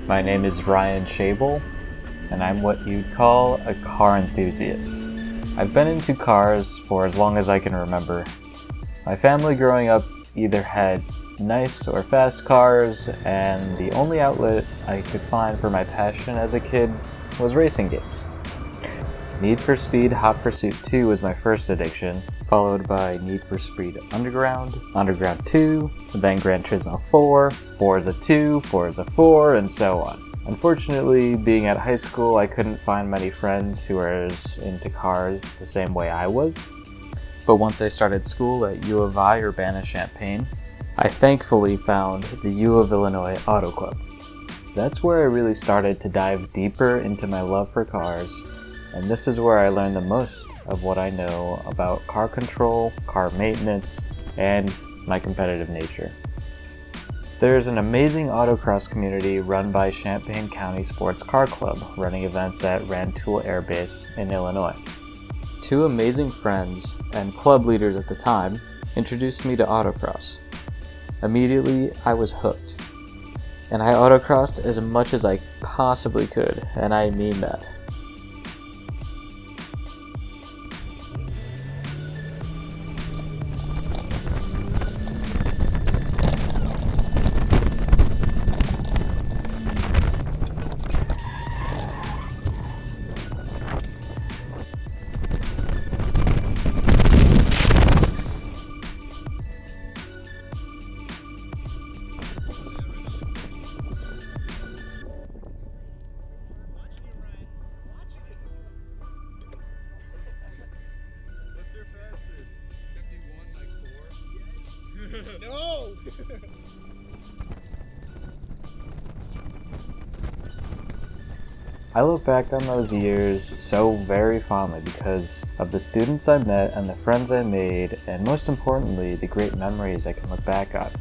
My name is Ryan Schabel, and I'm what you'd call a car enthusiast. I've been into cars for as long as I can remember. My family growing up either had nice or fast cars, and the only outlet I could find for my passion as a kid was racing games. Need for Speed Hot Pursuit 2 was my first addiction, followed by Need for Speed Underground, Underground 2, then Gran Turismo 4, Forza 2, Forza 4, and so on. Unfortunately, being at high school, I couldn't find many friends who were as into cars the same way I was. But once I started school at U of I Urbana-Champaign, I thankfully found the U of Illinois Auto Club. That's where I really started to dive deeper into my love for cars, and this is where I learned the most of what I know about car control, car maintenance, and my competitive nature. There's an amazing autocross community run by Champaign County Sports Car Club, running events at Rantoul Air Base in Illinois. Two amazing friends and club leaders at the time introduced me to autocross. Immediately, I was hooked, and I autocrossed as much as I possibly could, and I mean that. No! I look back on those years so very fondly because of the students I met and the friends I made, and most importantly, the great memories I can look back on.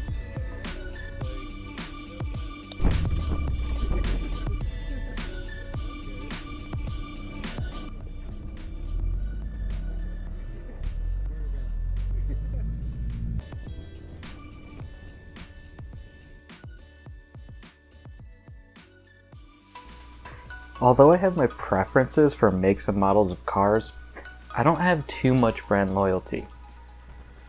Although I have my preferences for makes and models of cars, I don't have too much brand loyalty.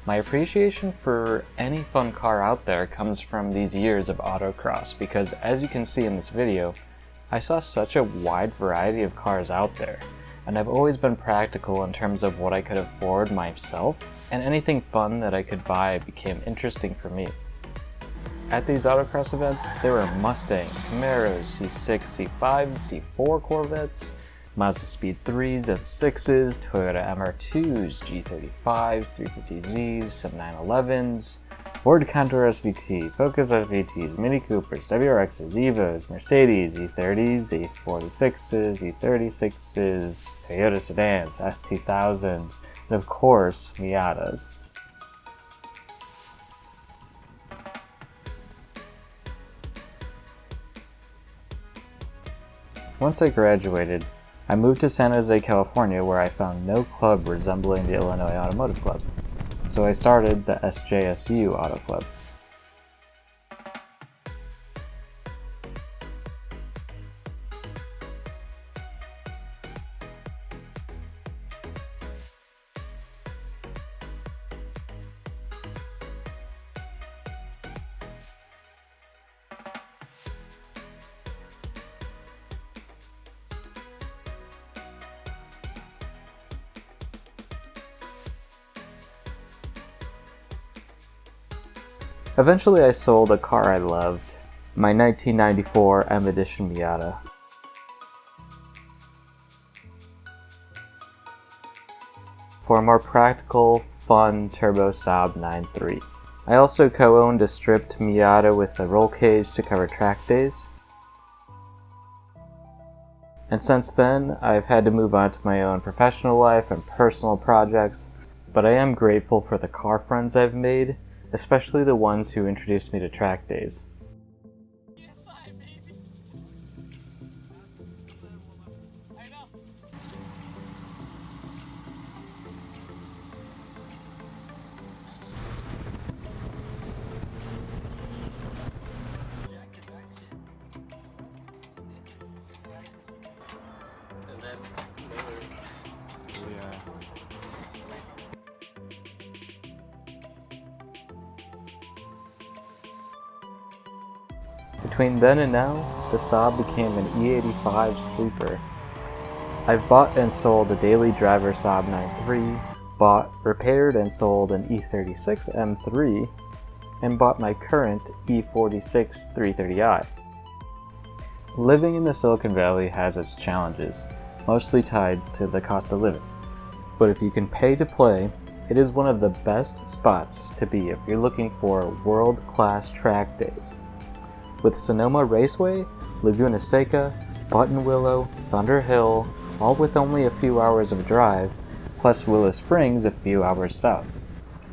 My appreciation for any fun car out there comes from these years of autocross because, as you can see in this video, I saw such a wide variety of cars out there, and I've always been practical in terms of what I could afford myself, and anything fun that I could buy became interesting for me. At these autocross events, there were Mustangs, Camaros, C6, C5s, C4 Corvettes, Mazda Speed 3s and 6s, Toyota MR2s, G35s, 350Zs, some 911s, Ford Contour SVT, Focus SVTs, Mini Coopers, WRXs, Evos, Mercedes, E30s, E46s, E36s, Toyota sedans, S2000s, and of course, Miatas. Once I graduated, I moved to San Jose, California, where I found no club resembling the Illinois Automotive Club. So I started the SJSU Auto Club. Eventually I sold a car I loved, my 1994 M Edition Miata. For a more practical, fun turbo Saab 9.3. I also co-owned a stripped Miata with a roll cage to cover track days. And since then, I've had to move on to my own professional life and personal projects, but I am grateful for the car friends I've made, especially the ones who introduced me to track days. Between then and now, the Saab became an E85 sleeper. I've bought and sold a daily driver Saab 9.3, bought, repaired, and sold an E36 M3, and bought my current E46 330i. Living in the Silicon Valley has its challenges, mostly tied to the cost of living. But if you can pay to play, it is one of the best spots to be if you're looking for world-class track days. With Sonoma Raceway, Laguna Seca, Buttonwillow, Thunder Hill, all with only a few hours of drive, plus Willow Springs a few hours south.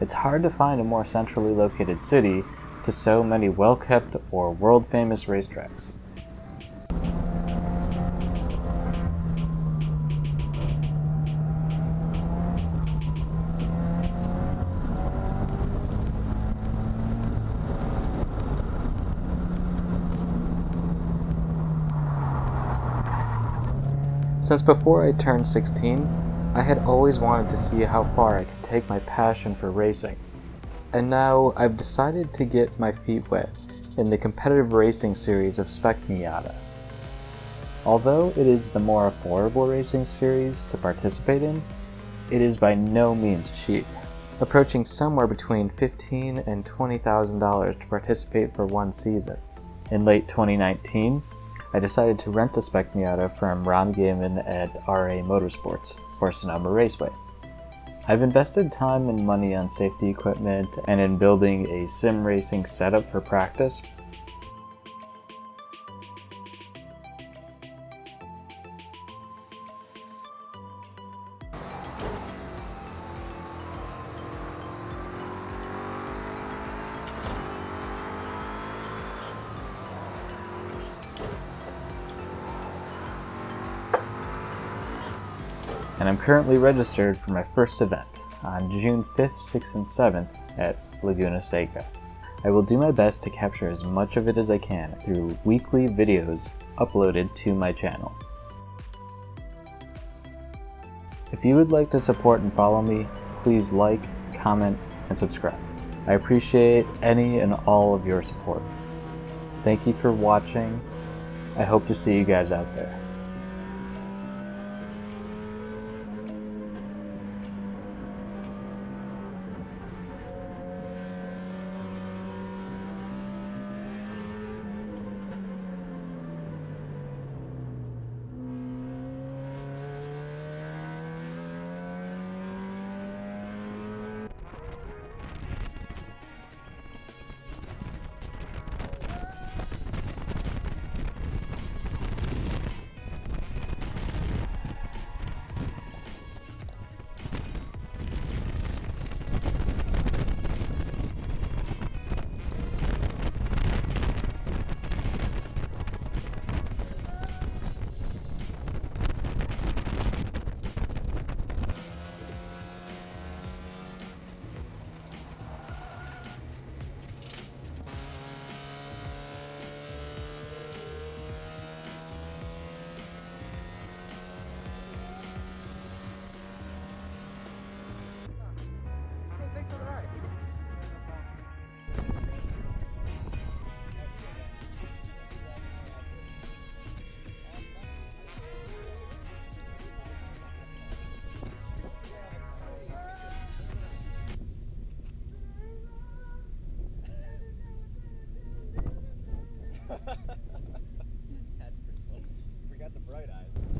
It's hard to find a more centrally located city to so many well-kept or world-famous racetracks. Since before I turned 16, I had always wanted to see how far I could take my passion for racing. And now I've decided to get my feet wet in the competitive racing series of Spec Miata. Although it is the more affordable racing series to participate in, it is by no means cheap, approaching somewhere between $15,000 and $20,000 to participate for one season. In late 2019, I decided to rent a Spec Miata from Ron Gaiman at RA Motorsports for Sonoma Raceway. I've invested time and money on safety equipment and in building a sim racing setup for practice. And I'm currently registered for my first event on June 5th, 6th, and 7th at Laguna Seca. I will do my best to capture as much of it as I can through weekly videos uploaded to my channel. If you would like to support and follow me, please like, comment, and subscribe. I appreciate any and all of your support. Thank you for watching. I hope to see you guys out there. That's pretty funny. Forgot the bright eyes.